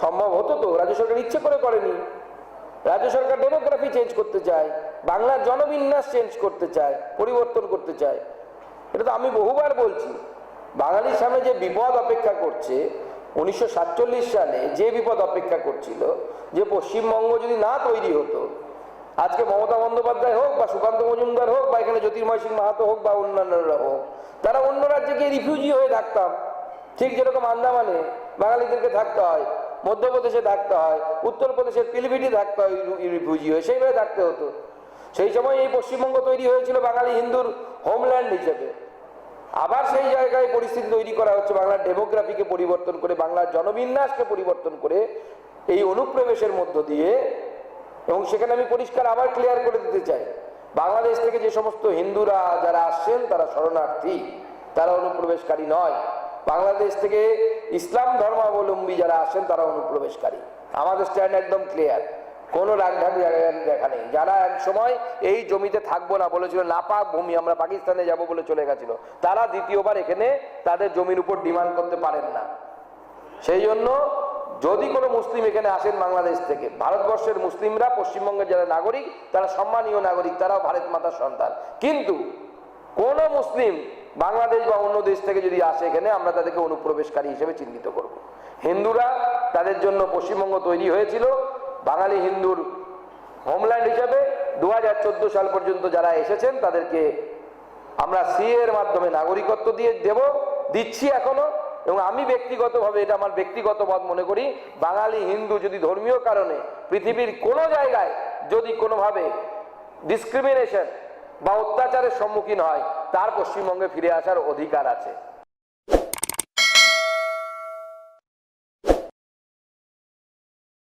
সম্ভব হতো তো, রাজ্য সরকার ইচ্ছে করে করেনি। রাজ্য সরকার ডেমোগ্রাফি চেঞ্জ করতে চায়, বাংলার জনবিন্যাস চেঞ্জ করতে চায়, পরিবর্তন করতে চায়। এটা তো আমি বহুবার বলছি। বাঙালির সামনে যে বিপদ অপেক্ষা করছে, 1947 সালে যে বিপদ অপেক্ষা করছিল, যে পশ্চিমবঙ্গ যদি না তৈরি হতো, আজকে মমতা বন্দ্যোপাধ্যায় হোক বা সুকান্ত মজুমদার হোক বা এখানে জ্যোতির্ময় সিং মাহাতো হোক বা অন্যান্যরা হোক, তারা অন্য রাজ্যে গিয়ে রিফিউজি হয়ে থাকতাম। ঠিক যেরকম আন্দামানে বাঙালিদেরকে থাকতে হয়, মধ্যপ্রদেশে থাকতে হয়, উত্তরপ্রদেশের পিলিভিটি থাকতে হয় রিফিউজি হয়ে, সেইভাবে থাকতে হতো। সেই সময় এই পশ্চিমবঙ্গ তৈরি হয়েছিল বাঙালি হিন্দুর হোমল্যান্ড হিসেবে। আবার সেই জায়গায় পরিস্থিতি তৈরি করা হচ্ছে বাংলার ডেমোগ্রাফিকে পরিবর্তন করে, বাংলার জনবিন্যাসকে পরিবর্তন করে, এই অনুপ্রবেশের মধ্য দিয়ে। এবং সেখানে আমি পরিষ্কার আবার ক্লিয়ার করে দিতে চাই, বাংলাদেশ থেকে যে সমস্ত হিন্দুরা যারা আসছেন তারা শরণার্থী, তারা অনুপ্রবেশকারী নয়। বাংলাদেশ থেকে ইসলাম ধর্মাবলম্বী যারা আসেন তারা অনুপ্রবেশকারী। আমাদের স্ট্যান্ড একদম ক্লিয়ার, কোনো রাগঢাক দেখা নেই। যারা এক সময় এই জমিতে থাকবো না বলেছিল, নাপাক ভূমি, আমরা পাকিস্তানে যাব বলে চলে গেছিল, তারা দ্বিতীয়বার এখানে তাদের জমির উপর ডিমান্ড করতে পারেন না। সেই জন্য যদি কোনো মুসলিম এখানে আসেন বাংলাদেশ থেকে, ভারতবর্ষের মুসলিমরা, পশ্চিমবঙ্গের যারা নাগরিক, তারা সম্মানীয় নাগরিক, তারাও ভারত মাতার সন্তান। কিন্তু কোন মুসলিম বাংলাদেশ বা অন্য দেশ থেকে যদি আসে এখানে, আমরা তাদেরকে অনুপ্রবেশকারী হিসেবে চিহ্নিত করব। হিন্দুরা, তাদের জন্য পশ্চিমবঙ্গ তৈরি হয়েছিল বাঙালি হিন্দুর হোমল্যান্ড হিসেবে। 2014 সাল পর্যন্ত যারা এসেছেন তাদেরকে আমরা সিএ এর মাধ্যমে নাগরিকত্ব দিচ্ছি এখনো। এবং আমি ব্যক্তিগতভাবে, এটা আমার ব্যক্তিগত মত মনে করি, বাঙালি হিন্দু যদি ধর্মীয় কারণে পৃথিবীর কোনো জায়গায় যদি কোনোভাবে ডিসক্রিমিনেশন বা অত্যাচারের সম্মুখীন হয়, তার পশ্চিমবঙ্গে ফিরে আসার অধিকার আছে।